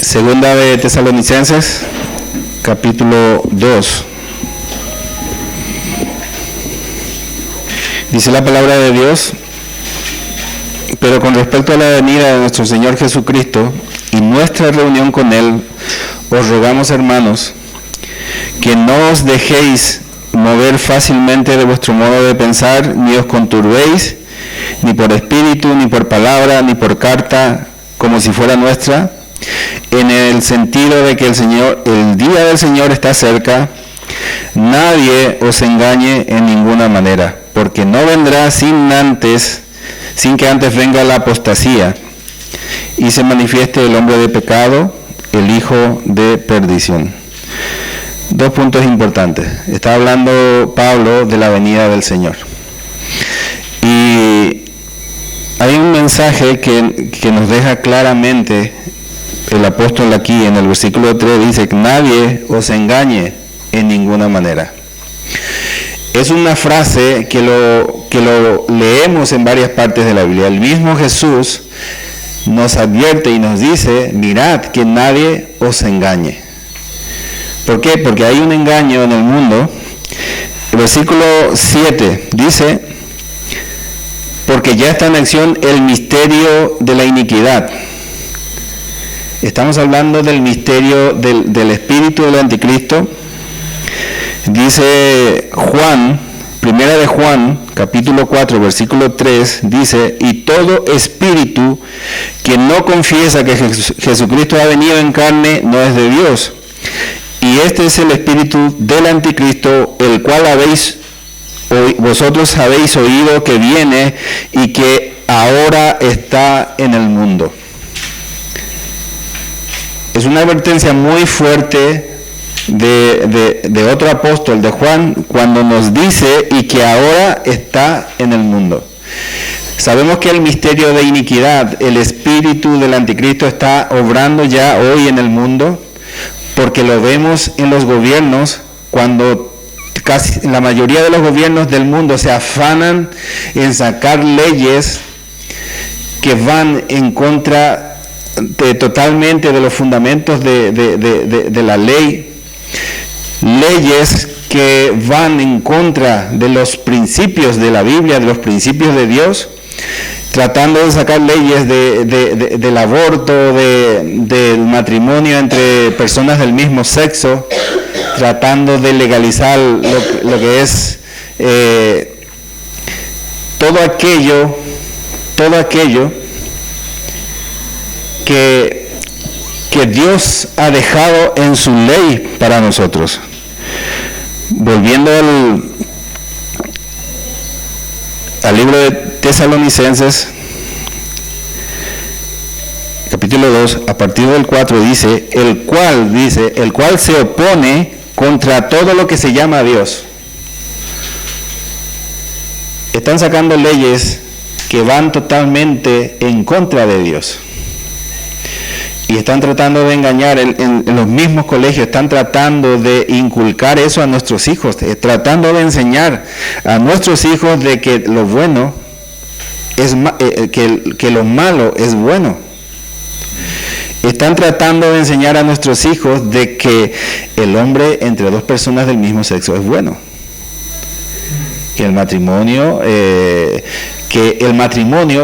Segunda de Tesalonicenses, capítulo 2. Dice la palabra de Dios: pero con respecto a la venida de nuestro Señor Jesucristo y nuestra reunión con Él, os rogamos, hermanos, que no os dejéis mover fácilmente de vuestro modo de pensar, ni os conturbéis, ni por espíritu, ni por palabra, ni por carta, como si fuera nuestra, en el sentido de que el día del Señor está cerca. Nadie os engañe en ninguna manera, porque no vendrá sin que antes venga la apostasía y se manifieste el hombre de pecado, el hijo de perdición. Dos puntos importantes. Está hablando Pablo de la venida del Señor. Y hay un mensaje que nos deja claramente el apóstol aquí en el versículo 3, dice que nadie os engañe en ninguna manera. Es una frase que lo leemos en varias partes de la Biblia. El mismo Jesús nos advierte y nos dice: mirad que nadie os engañe. ¿Por qué? Porque hay un engaño en el mundo. El versículo 7 dice: porque ya está en acción el misterio de la iniquidad. Estamos hablando del misterio del espíritu del anticristo. Dice Juan, primera de Juan, capítulo 4, versículo 3, dice: y todo espíritu que no confiesa que Jesucristo ha venido en carne no es de Dios. Y este es el espíritu del anticristo, el cual vosotros habéis oído que viene y que ahora está en el mundo. Es una advertencia muy fuerte de otro apóstol, de Juan, cuando nos dice: y que ahora está en el mundo. Sabemos que el misterio de iniquidad, el espíritu del anticristo, está obrando ya hoy en el mundo, porque lo vemos en los gobiernos, cuando casi la mayoría de los gobiernos del mundo se afanan en sacar leyes que van en contra totalmente de los fundamentos de la ley, leyes que van en contra de los principios de la Biblia, de los principios de Dios, tratando de sacar leyes del aborto, del matrimonio entre personas del mismo sexo, tratando de legalizar lo que es todo aquello que Dios ha dejado en su ley para nosotros. Volviendo al libro de Tesalonicenses, capítulo 2, a partir del 4, dice, el cual se opone contra todo lo que se llama Dios. Están sacando leyes que van totalmente en contra de Dios. Y están tratando de engañar en los mismos colegios, están tratando de inculcar eso a nuestros hijos, tratando de enseñar a nuestros hijos de que lo bueno es que lo malo es bueno. Están tratando de enseñar a nuestros hijos de que el hombre entre dos personas del mismo sexo es bueno. Que el matrimonio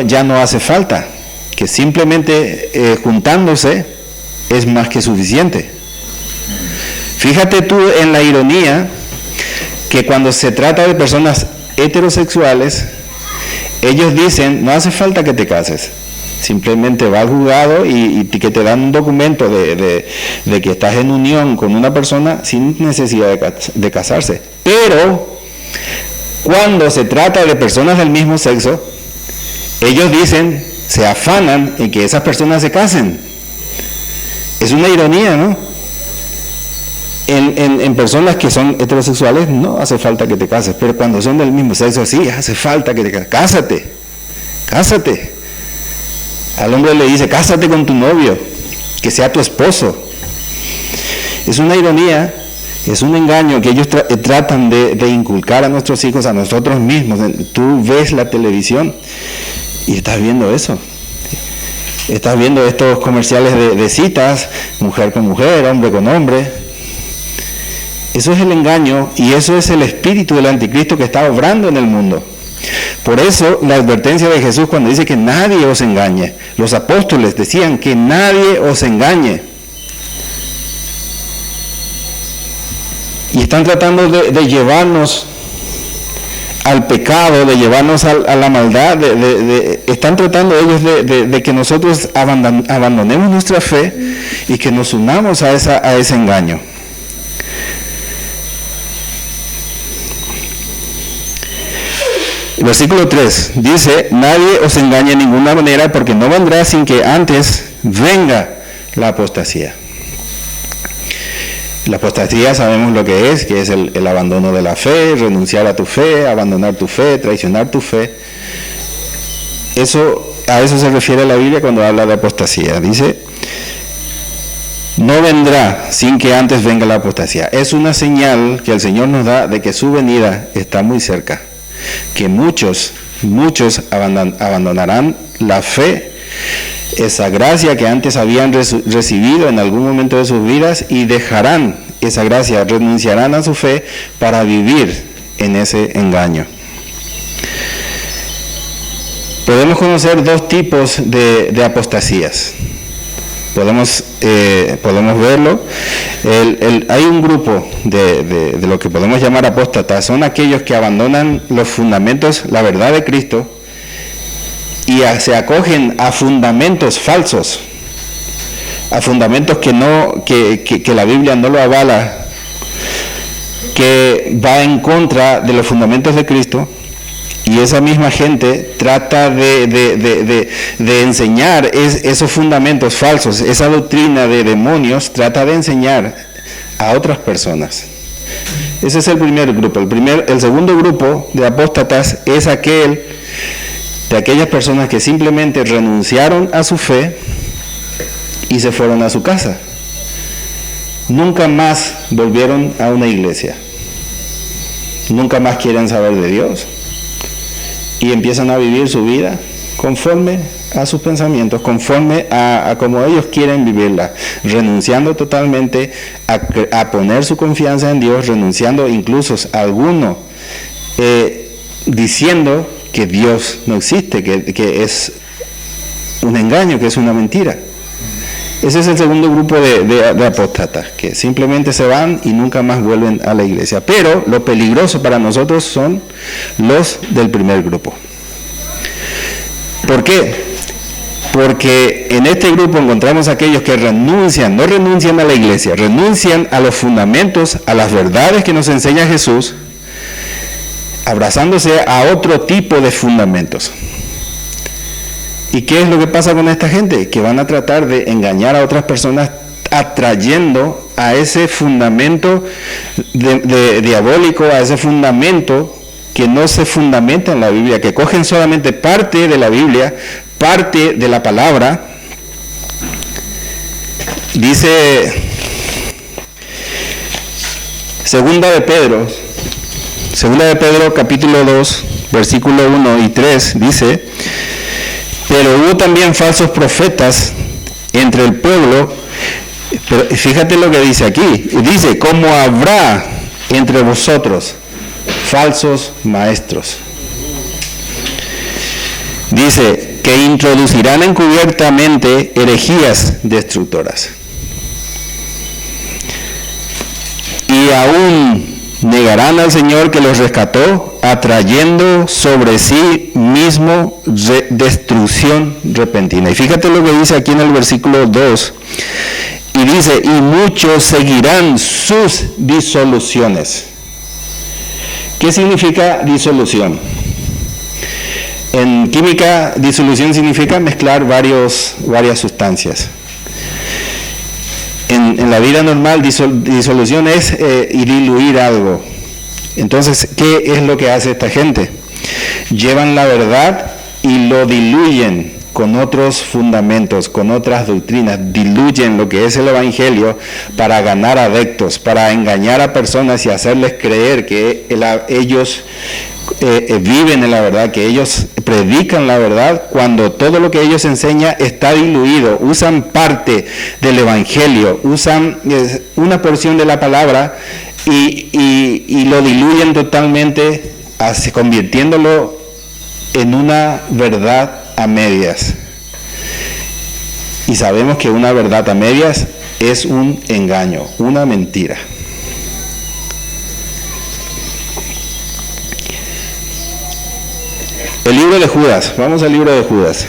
ya no hace falta. Que simplemente juntándose es más que suficiente. Fíjate tú en la ironía que cuando se trata de personas heterosexuales, ellos dicen: no hace falta que te cases, simplemente va al juzgado y que te dan un documento de que estás en unión con una persona sin necesidad de casarse. Pero cuando se trata de personas del mismo sexo, ellos dicen, se afanan en que esas personas se casen. Es una ironía, ¿no? En personas que son heterosexuales no hace falta que te cases, pero cuando son del mismo sexo sí hace falta que te cases. Cásate. Al hombre le dice: cásate con tu novio, que sea tu esposo. Es una ironía, es un engaño que ellos tratan de inculcar a nuestros hijos, a nosotros mismos. Tú ves la televisión y estás viendo eso. Estás viendo estos comerciales de citas, mujer con mujer, hombre con hombre. Eso es el engaño y eso es el espíritu del anticristo que está obrando en el mundo. Por eso la advertencia de Jesús cuando dice que nadie os engañe. Los apóstoles decían que nadie os engañe. Y están tratando de llevarnos al pecado, de llevarnos a la maldad, están tratando ellos de que nosotros abandonemos nuestra fe y que nos unamos a ese engaño. El versículo 3 dice, nadie os engañe de ninguna manera porque no vendrá sin que antes venga la apostasía. La apostasía sabemos lo que es el abandono de la fe, renunciar a tu fe, abandonar tu fe, traicionar tu fe. A eso se refiere la Biblia cuando habla de apostasía. Dice, no vendrá sin que antes venga la apostasía. Es una señal que el Señor nos da de que su venida está muy cerca. Que muchos abandonarán la fe, esa gracia que antes habían recibido en algún momento de sus vidas y dejarán esa gracia, renunciarán a su fe para vivir en ese engaño. Podemos conocer dos tipos de apostasías. Podemos verlo. Hay un grupo de lo que podemos llamar apóstatas, son aquellos que abandonan los fundamentos, la verdad de Cristo, y se acogen a fundamentos falsos, a fundamentos que la Biblia no lo avala, que va en contra de los fundamentos de Cristo. Y esa misma gente trata de enseñar esos fundamentos falsos, esa doctrina de demonios, trata de enseñar a otras personas. Ese es el primer grupo. El segundo grupo de apóstatas es de aquellas personas que simplemente renunciaron a su fe y se fueron a su casa. Nunca más volvieron a una iglesia. Nunca más quieren saber de Dios. Y empiezan a vivir su vida conforme a sus pensamientos, conforme a como ellos quieren vivirla, renunciando totalmente a poner su confianza en Dios, renunciando incluso a alguno, diciendo que Dios no existe, que es un engaño, que es una mentira. Ese es el segundo grupo de apóstatas, que simplemente se van y nunca más vuelven a la iglesia. Pero lo peligroso para nosotros son los del primer grupo. ¿Por qué? Porque en este grupo encontramos aquellos que no renuncian a la iglesia, renuncian a los fundamentos, a las verdades que nos enseña Jesús, abrazándose a otro tipo de fundamentos. ¿Y qué es lo que pasa con esta gente? Que van a tratar de engañar a otras personas atrayendo a ese fundamento diabólico, a ese fundamento que no se fundamenta en la Biblia, que cogen solamente parte de la Biblia, parte de la palabra. Dice Segunda de Pedro capítulo 2, versículo 1 y 3, dice: pero hubo también falsos profetas entre el pueblo. Pero fíjate lo que dice aquí. Dice, como habrá entre vosotros falsos maestros. Dice, que introducirán encubiertamente herejías destructoras. Y aún negarán al Señor que los rescató, atrayendo sobre sí mismo destrucción repentina. Y fíjate lo que dice aquí en el versículo 2. Y dice, y muchos seguirán sus disoluciones. ¿Qué significa disolución? En química, disolución significa mezclar varias sustancias. En la vida normal, disolución es diluir algo. Entonces, ¿qué es lo que hace esta gente? Llevan la verdad y lo diluyen con otros fundamentos, con otras doctrinas. Diluyen lo que es el Evangelio para ganar adeptos, para engañar a personas y hacerles creer que ellos viven en la verdad, que ellos predican la verdad, cuando todo lo que ellos enseñan está diluido, usan parte del evangelio, usan una porción de la palabra y lo diluyen totalmente, convirtiéndolo en una verdad a medias. Y sabemos que una verdad a medias es un engaño, una mentira. El libro de Judas, vamos al libro de Judas.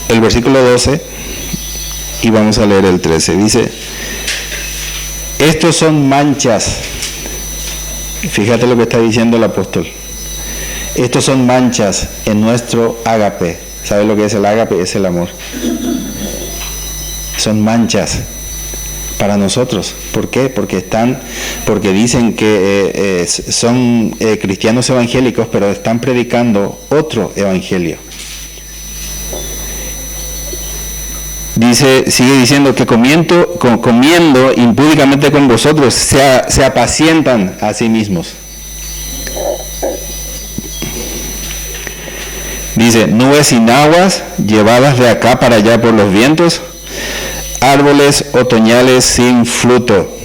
El versículo 12, y vamos a leer el 13, dice: estos son manchas. Fíjate lo que está diciendo el apóstol. Estos son manchas en nuestro ágape. ¿Sabes lo que es el ágape? Es el amor. Son manchas para nosotros. ¿Por qué? Porque dicen que son cristianos evangélicos, pero están predicando otro evangelio. Sigue diciendo que comiendo impúdicamente con vosotros se apacientan a sí mismos. Dice: nubes sin aguas llevadas de acá para allá por los vientos, árboles otoñales sin fruto.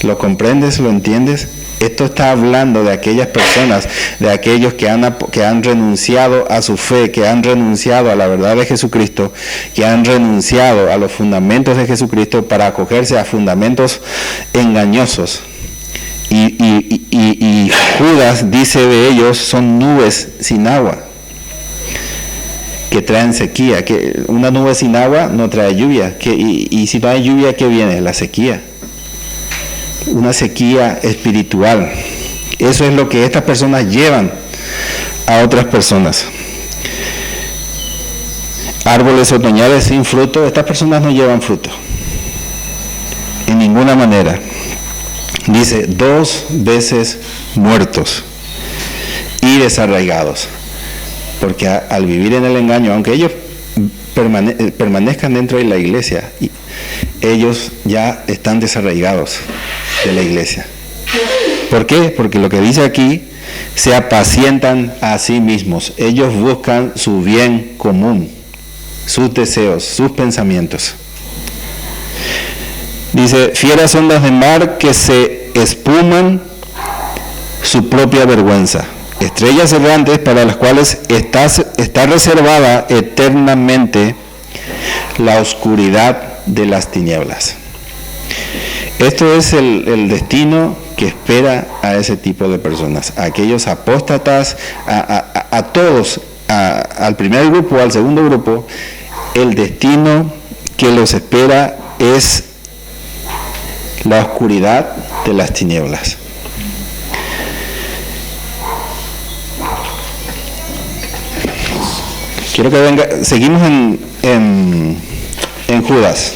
¿Lo comprendes? ¿Lo entiendes? Esto está hablando de aquellas personas, de aquellos que han renunciado a su fe, que han renunciado a la verdad de Jesucristo, que han renunciado a los fundamentos de Jesucristo para acogerse a fundamentos engañosos. Y Judas dice de ellos: son nubes sin agua, que traen sequía. Que una nube sin agua no trae lluvia. Y si no hay lluvia, ¿qué viene? La sequía. Una sequía espiritual. Eso es lo que estas personas llevan a otras personas. Árboles otoñales sin fruto. Estas personas no llevan fruto en ninguna manera. Dice: 2 veces muertos y desarraigados. Porque al vivir en el engaño, aunque ellos permanezcan dentro de la iglesia, ellos ya están desarraigados de la iglesia. ¿Por qué? Porque lo que dice aquí: se apacientan a sí mismos. Ellos buscan su bien común, sus deseos, sus pensamientos. Dice: fieras ondas de mar que se espuman su propia vergüenza. Estrellas errantes para las cuales está reservada eternamente la oscuridad de las tinieblas. Esto es el destino que espera a ese tipo de personas, a aquellos apóstatas, a todos, al primer grupo, al segundo grupo. El destino que los espera es la oscuridad de las tinieblas. Quiero que venga, seguimos en Judas.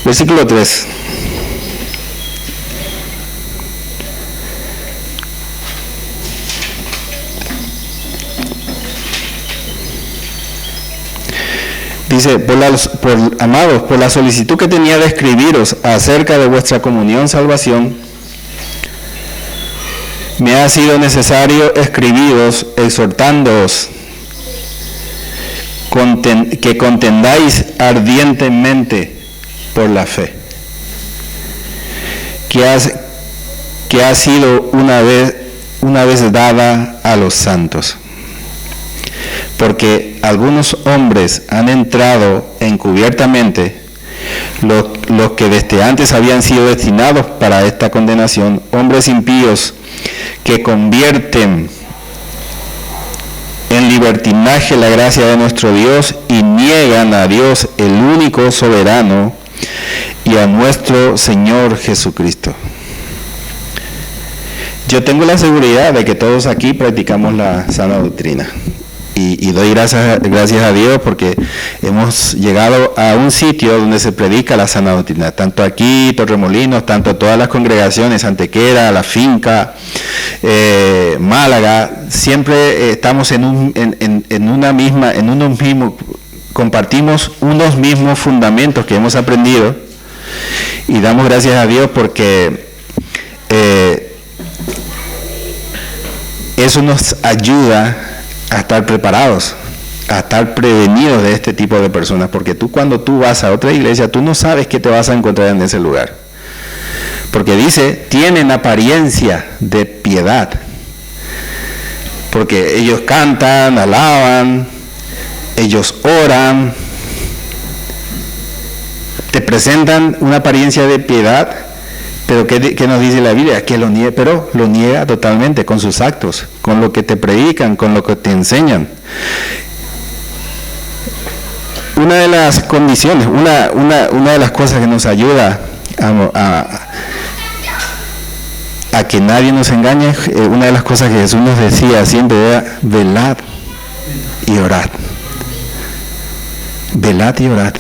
Versículo 3. Dice: amados, por la solicitud que tenía de escribiros acerca de vuestra comunión salvación, me ha sido necesario escribiros exhortándoos que contendáis ardientemente por la fe, que ha sido una vez dada a los santos. Porque algunos hombres han entrado encubiertamente, los que desde antes habían sido destinados para esta condenación, hombres impíos que convierten en libertinaje la gracia de nuestro Dios y niegan a Dios, el único soberano, y a nuestro Señor Jesucristo. Yo tengo la seguridad de que todos aquí practicamos la sana doctrina. Y doy gracias a Dios porque hemos llegado a un sitio donde se predica la sana doctrina, tanto aquí, Torremolinos, tanto todas las congregaciones, Antequera, La Finca, Málaga, siempre estamos compartimos unos mismos fundamentos que hemos aprendido y damos gracias a Dios porque eso nos ayuda a estar preparados, a estar prevenidos de este tipo de personas, porque cuando tú vas a otra iglesia, tú no sabes qué te vas a encontrar en ese lugar. Porque dice, tienen apariencia de piedad, porque ellos cantan, alaban, ellos oran, te presentan una apariencia de piedad, pero ¿qué nos dice la Biblia? Que lo niega, pero lo niega totalmente con sus actos, con lo que te predican, con lo que te enseñan. Una de las condiciones, una de las cosas que nos ayuda a que nadie nos engañe, una de las cosas que Jesús nos decía siempre era velad y orad. Velad y orad.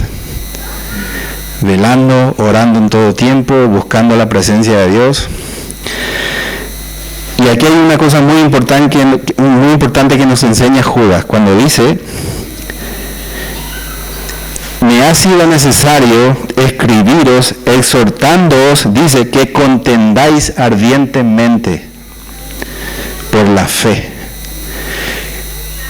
Velando, orando en todo tiempo, buscando la presencia de Dios. Y aquí hay una cosa muy importante que nos enseña Judas, cuando dice, me ha sido necesario escribiros, exhortándoos, dice, que contendáis ardientemente por la fe.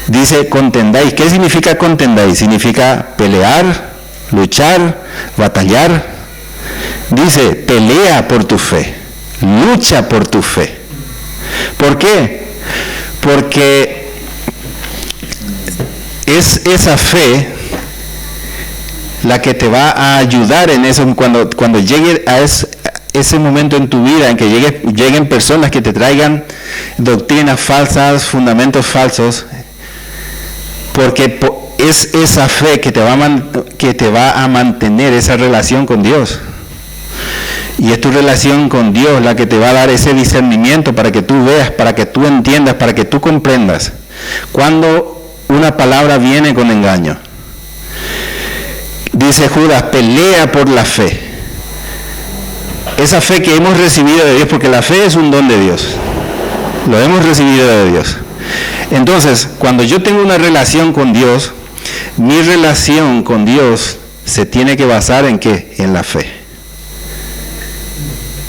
Dice, contendáis. ¿Qué significa contendáis? Significa pelear, luchar, batallar. Dice, pelea por tu fe, lucha por tu fe. ¿Por qué? Porque es esa fe la que te va a ayudar en eso, cuando llegue a ese momento en tu vida en que lleguen personas que te traigan doctrinas falsas, fundamentos falsos, porque es esa fe que te va a mantener esa relación con Dios. Y es tu relación con Dios la que te va a dar ese discernimiento para que tú veas, para que tú entiendas, para que tú comprendas cuando una palabra viene con engaño. Dice Judas, pelea por la fe. Esa fe que hemos recibido de Dios, porque la fe es un don de Dios. Lo hemos recibido de Dios. Entonces, cuando yo tengo una relación con Dios, mi relación con Dios se tiene que basar ¿en qué? En la fe.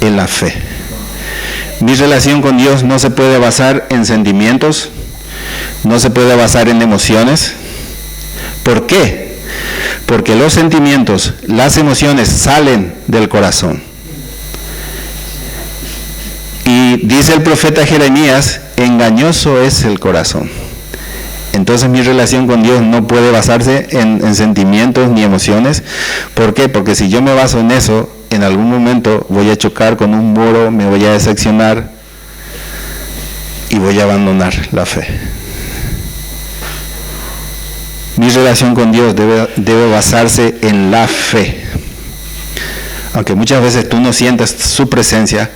En la fe. Mi relación con Dios no se puede basar en sentimientos, no se puede basar en emociones. ¿Por qué? Porque los sentimientos, las emociones salen del corazón. Y dice el profeta Jeremías, engañoso es el corazón. Entonces mi relación con Dios no puede basarse en sentimientos ni emociones. ¿Por qué? Porque si yo me baso en eso, en algún momento voy a chocar con un muro, me voy a decepcionar y voy a abandonar la fe. Mi relación con Dios debe basarse en la fe. Aunque muchas veces tú no sientas su presencia,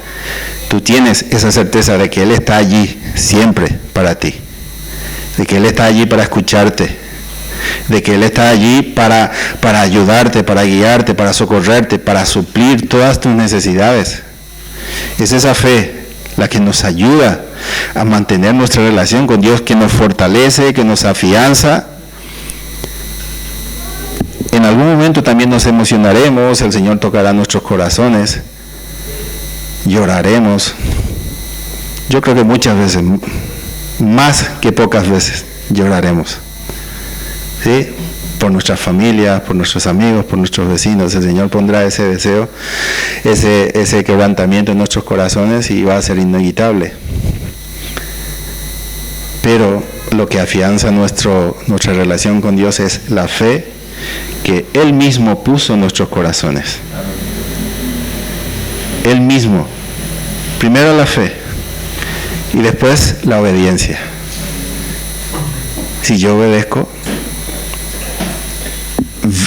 tú tienes esa certeza de que Él está allí siempre para ti. De que Él está allí para escucharte. De que Él está allí para ayudarte, para guiarte, para socorrerte, para suplir todas tus necesidades. Es esa fe la que nos ayuda a mantener nuestra relación con Dios, que nos fortalece, que nos afianza. En algún momento también nos emocionaremos, el Señor tocará nuestros corazones, lloraremos. Yo creo que muchas veces, más que pocas veces, lloraremos. ¿Sí? Por nuestras familias, por nuestros amigos, por nuestros vecinos. El Señor pondrá ese deseo, ese quebrantamiento en nuestros corazones y va a ser inevitable. Pero lo que afianza nuestra relación con Dios es la fe que Él mismo puso en nuestros corazones. Él mismo. Primero la fe y después la obediencia. Si yo obedezco,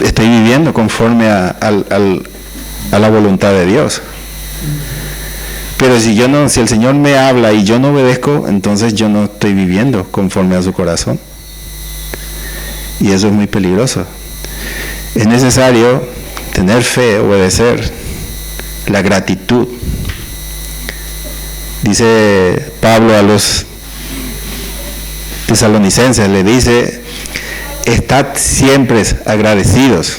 estoy viviendo conforme a la voluntad de Dios. Pero si el Señor me habla y yo no obedezco, entonces yo no estoy viviendo conforme a su corazón. Y eso es muy peligroso. Es necesario tener fe, obedecer, la gratitud. Dice Pablo a los tesalonicenses, le dice, estad siempre agradecidos,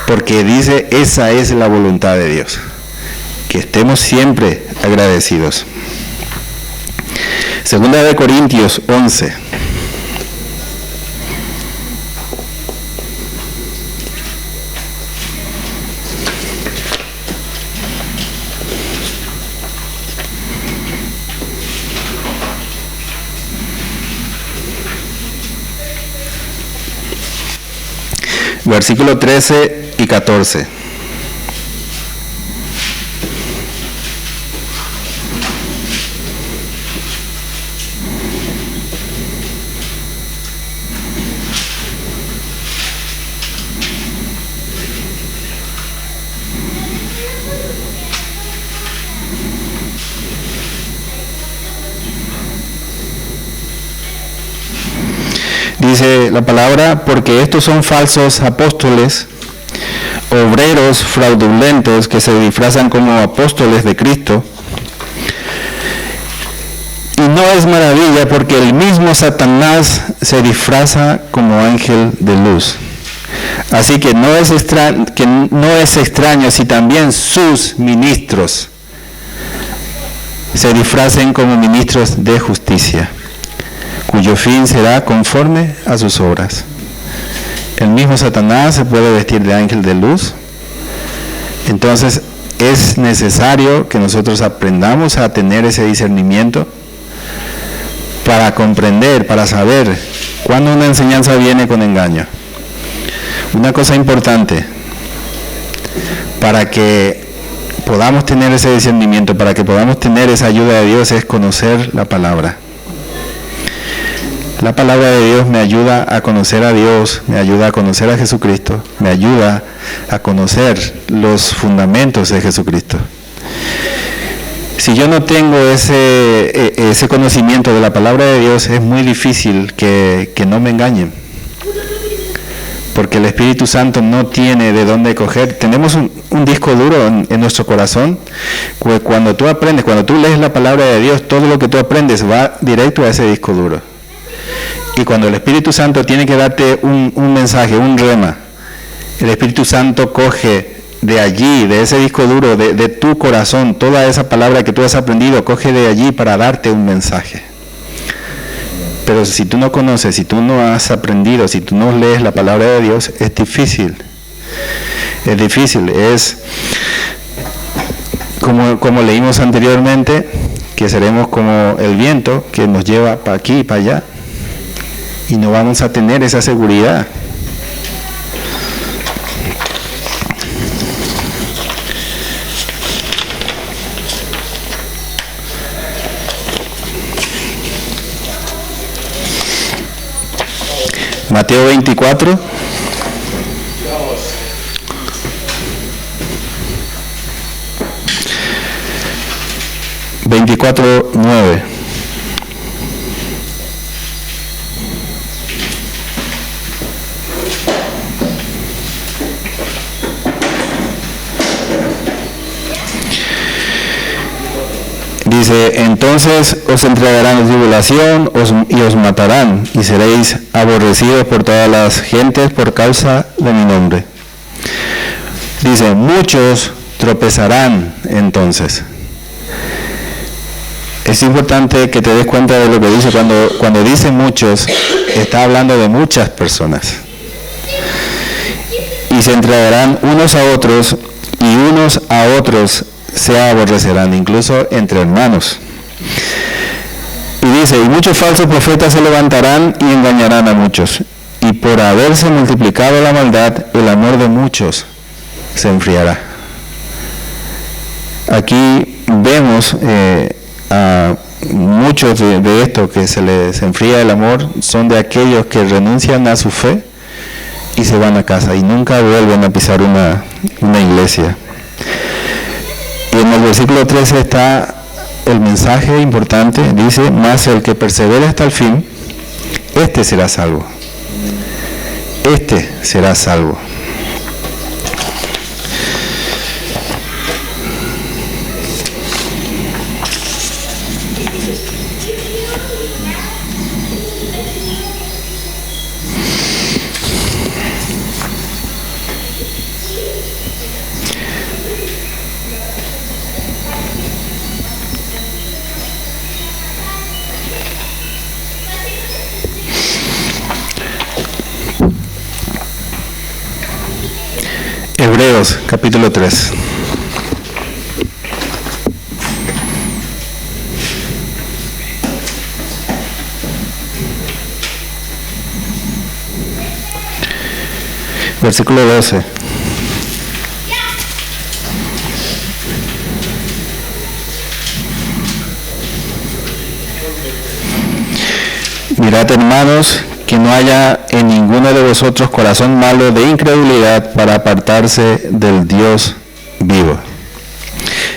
porque dice, esa es la voluntad de Dios, que estemos siempre agradecidos. Segunda de Corintios 11. Versículo 13 y 14. Dice la palabra, porque estos son falsos apóstoles, obreros fraudulentos que se disfrazan como apóstoles de Cristo. Y no es maravilla, porque el mismo Satanás se disfraza como ángel de luz. Así que no es extraño si también sus ministros se disfracen como ministros de justicia, cuyo fin será conforme a sus obras. El mismo Satanás se puede vestir de ángel de luz. Entonces es necesario que nosotros aprendamos a tener ese discernimiento para comprender, para saber cuándo una enseñanza viene con engaño. Una cosa importante para que podamos tener ese discernimiento, para que podamos tener esa ayuda de Dios, es conocer la palabra. La palabra de Dios me ayuda a conocer a Dios, me ayuda a conocer a Jesucristo, me ayuda a conocer los fundamentos de Jesucristo. Si yo no tengo ese conocimiento de la palabra de Dios, es muy difícil que no me engañen. Porque el Espíritu Santo no tiene de dónde coger. Tenemos un disco duro en nuestro corazón. Cuando tú aprendes, cuando tú lees la palabra de Dios, todo lo que tú aprendes va directo a ese disco duro. Y cuando el Espíritu Santo tiene que darte un mensaje, un rema, el Espíritu Santo coge de allí, de ese disco duro, de tu corazón, toda esa palabra que tú has aprendido, coge de allí para darte un mensaje. Pero si tú no conoces, si tú no has aprendido, si tú no lees la palabra de Dios, es difícil. Es difícil, es como leímos anteriormente, que seremos como el viento que nos lleva para aquí y para allá. Y no vamos a tener esa seguridad. Mateo 24. Veinticuatro, 9. Dice, entonces os entregarán en tribulación y os matarán, y seréis aborrecidos por todas las gentes por causa de mi nombre. Dice, muchos tropezarán entonces. Es importante que te des cuenta de lo que dice. Cuando dice muchos, está hablando de muchas personas. Y se entregarán unos a otros, y unos a otros se aborrecerán, incluso entre hermanos. Y dice, y muchos falsos profetas se levantarán y engañarán a muchos. Y por haberse multiplicado la maldad, el amor de muchos se enfriará. Aquí vemos a muchos de estos que se les enfría el amor, son de aquellos que renuncian a su fe y se van a casa y nunca vuelven a pisar una iglesia. Y en el versículo 13 está el mensaje importante, dice, mas el que persevera hasta el fin, este será salvo. Este será salvo. Hebreos, capítulo 3. Versículo 12. Mirad, hermanos, que no haya en ninguno de vosotros corazón malo de incredulidad para apartarse del Dios vivo.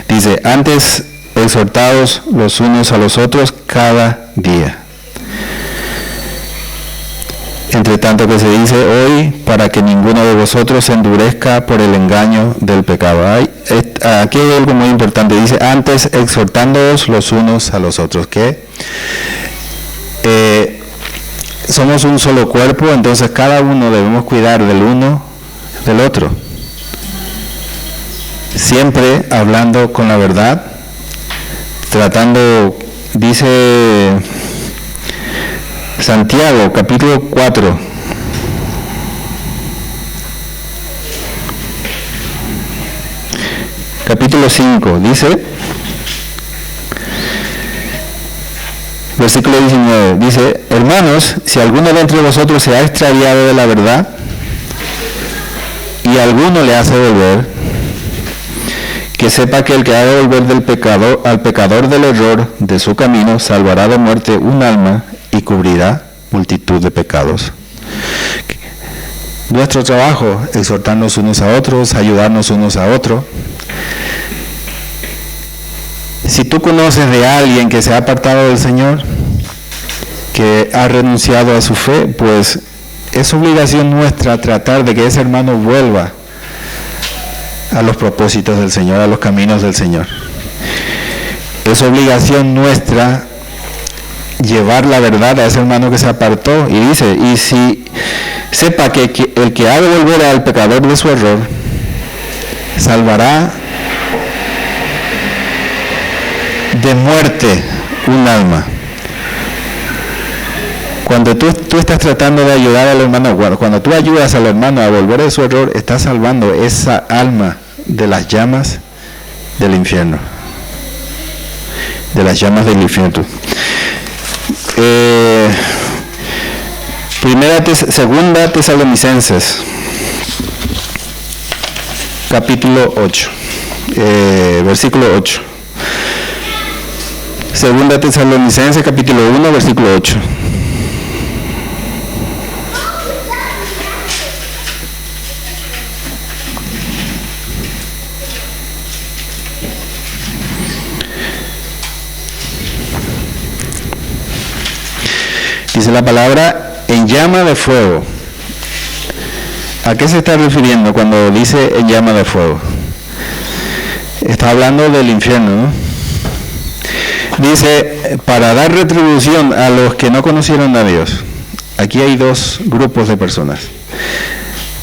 Dice, antes exhortaos los unos a los otros cada día. Entre tanto que se dice hoy, para que ninguno de vosotros se endurezca por el engaño del pecado. Aquí hay algo muy importante, dice, antes exhortándoos los unos a los otros, que somos un solo cuerpo, entonces cada uno debemos cuidar del uno del otro. Siempre hablando con la verdad, tratando, dice Santiago, capítulo 4. Capítulo 5, dice, versículo 19, dice, hermanos, si alguno de entre vosotros se ha extraviado de la verdad y alguno le hace volver, que sepa que el que haga volver al pecador del error de su camino, salvará de muerte un alma y cubrirá multitud de pecados. Nuestro trabajo, exhortarnos unos a otros, ayudarnos unos a otros. Si tú conoces de alguien que se ha apartado del Señor, que ha renunciado a su fe, pues es obligación nuestra tratar de que ese hermano vuelva a los propósitos del Señor, a los caminos del Señor. Es obligación nuestra llevar la verdad a ese hermano que se apartó, y dice, y si sepa que el que haga volver al pecador de su error, salvará de muerte un alma. Cuando tú estás tratando de ayudar al hermano, cuando tú ayudas al hermano a volver de su error, estás salvando esa alma de las llamas del infierno. De las llamas del infierno. Segunda Tesalonicenses, capítulo 8, versículo 8. Segunda Tesalonicenses, capítulo 1, versículo 8. Dice la palabra en llama de fuego. ¿A qué se está refiriendo cuando dice en llama de fuego? Está hablando del infierno, ¿no? Dice, para dar retribución a los que no conocieron a Dios. Aquí hay dos grupos de personas.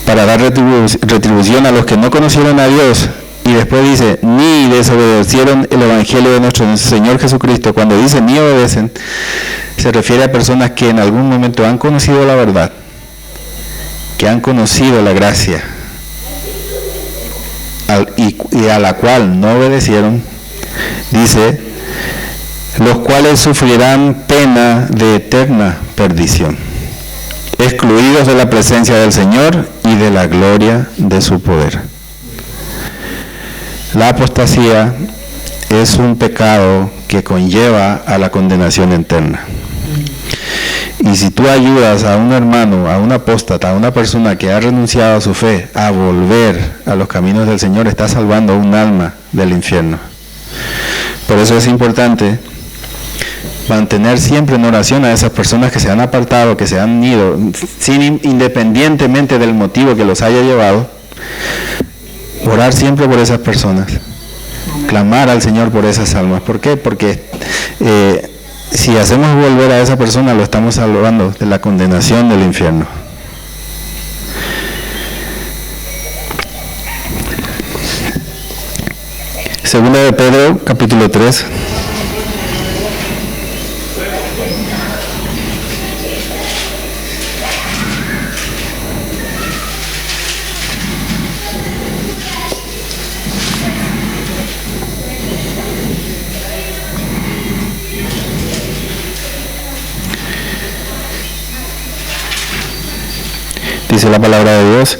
Para dar retribución a los que no conocieron a Dios. Y después dice, ni desobedecieron el Evangelio de nuestro Señor Jesucristo. Cuando dice ni obedecen, se refiere a personas que en algún momento han conocido la verdad, que han conocido la gracia, y a la cual no obedecieron. Dice, los cuales sufrirán pena de eterna perdición, excluidos de la presencia del Señor y de la gloria de su poder. La apostasía es un pecado que conlleva a la condenación eterna. Y si tú ayudas a un hermano, a un apóstata, a una persona que ha renunciado a su fe, a volver a los caminos del Señor, estás salvando un alma del infierno. Por eso es importante mantener siempre en oración a esas personas que se han apartado, que se han ido, independientemente del motivo que los haya llevado. Orar siempre por esas personas. Clamar al Señor por esas almas. ¿Por qué? Porque si hacemos volver a esa persona, lo estamos salvando de la condenación del infierno. Segunda de Pedro, capítulo 3. Dice la palabra de Dios: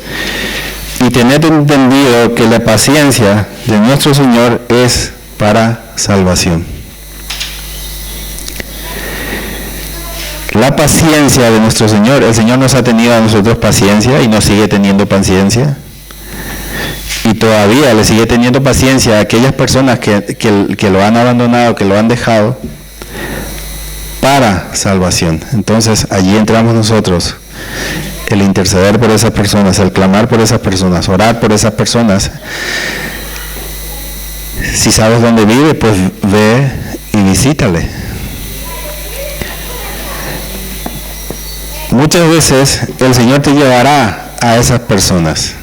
y tened entendido que la paciencia de nuestro Señor es para salvación. La paciencia de nuestro Señor, el Señor nos ha tenido a nosotros paciencia y nos sigue teniendo paciencia. Y todavía le sigue teniendo paciencia a aquellas personas que lo han abandonado, que lo han dejado, para salvación. Entonces allí entramos nosotros. El interceder por esas personas, el clamar por esas personas, orar por esas personas. Si sabes dónde vive, pues ve y visítale. Muchas veces el Señor te llevará a esas personas.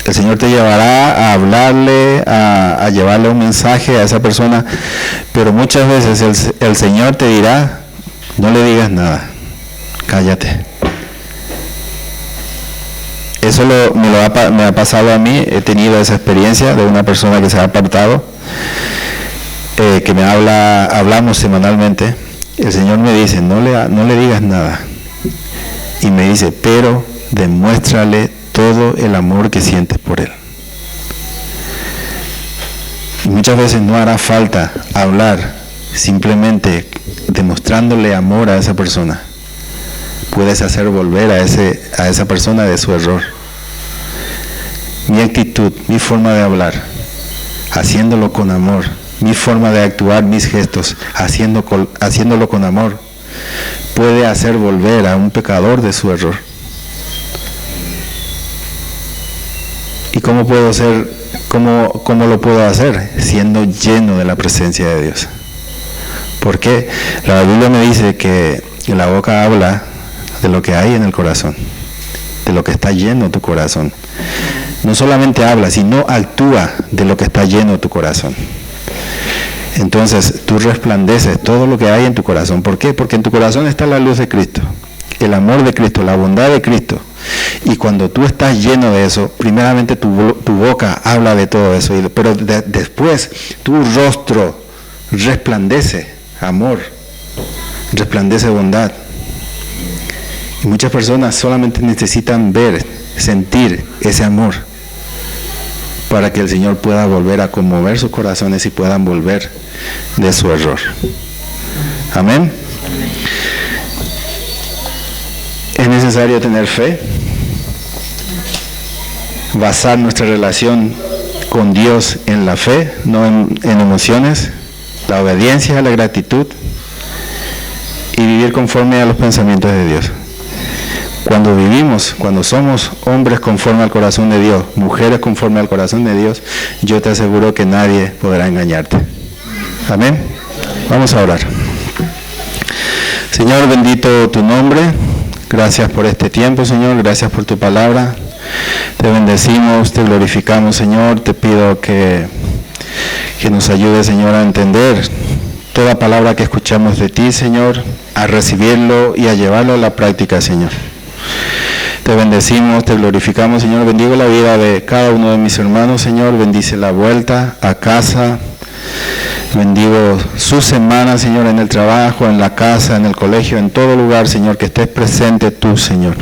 El Señor te llevará a hablarle, a llevarle un mensaje a esa persona, pero muchas veces el Señor te dirá: no le digas nada, cállate. Eso me ha pasado a mí. He tenido esa experiencia de una persona que se ha apartado, que me hablamos semanalmente. El Señor me dice: no le digas nada. Y me dice: pero demuéstrale todo el amor que sientes por él. Y muchas veces no hará falta hablar, simplemente demostrándole amor a esa persona. Puedes hacer volver a esa persona de su error. Mi actitud, mi forma de hablar, haciéndolo con amor, mi forma de actuar, mis gestos, haciéndolo con amor, puede hacer volver a un pecador de su error. ¿Y cómo lo puedo hacer? Siendo lleno de la presencia de Dios. ¿Por qué? La Biblia me dice que la boca habla de lo que hay en el corazón, de lo que está lleno tu corazón. No solamente habla, sino actúa de lo que está lleno tu corazón. Entonces tú resplandeces todo lo que hay en tu corazón. ¿Por qué? Porque en tu corazón está la luz de Cristo, el amor de Cristo, la bondad de Cristo. Y cuando tú estás lleno de eso, primeramente tu boca habla de todo eso, pero después tu rostro resplandece amor, resplandece bondad. Y muchas personas solamente necesitan ver, sentir ese amor para que el Señor pueda volver a conmover sus corazones y puedan volver de su error. Amén. Es necesario tener fe, basar nuestra relación con Dios en la fe, no en emociones, la obediencia, la gratitud, y vivir conforme a los pensamientos de Dios. Cuando somos hombres conforme al corazón de Dios, mujeres conforme al corazón de Dios, yo te aseguro que nadie podrá engañarte. Amén. Vamos a orar. Señor, bendito tu nombre. Gracias por este tiempo, Señor. Gracias por tu palabra. Te bendecimos, te glorificamos, Señor. Te pido que nos ayude, Señor, a entender toda palabra que escuchamos de ti, Señor, a recibirlo y a llevarlo a la práctica, Señor. Te bendecimos, te glorificamos, Señor. Bendigo la vida de cada uno de mis hermanos, Señor. Bendice la vuelta a casa. Bendigo su semana, Señor, en el trabajo, en la casa, en el colegio, en todo lugar, Señor, que estés presente tú, Señor.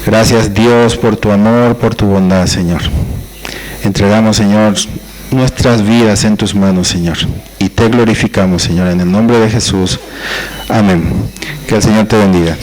Gracias, Dios, por tu amor, por tu bondad, Señor. Entregamos, Señor, nuestras vidas en tus manos, Señor. Y y te glorificamos, Señor, en el nombre de Jesús. Amén. Que el Señor te bendiga.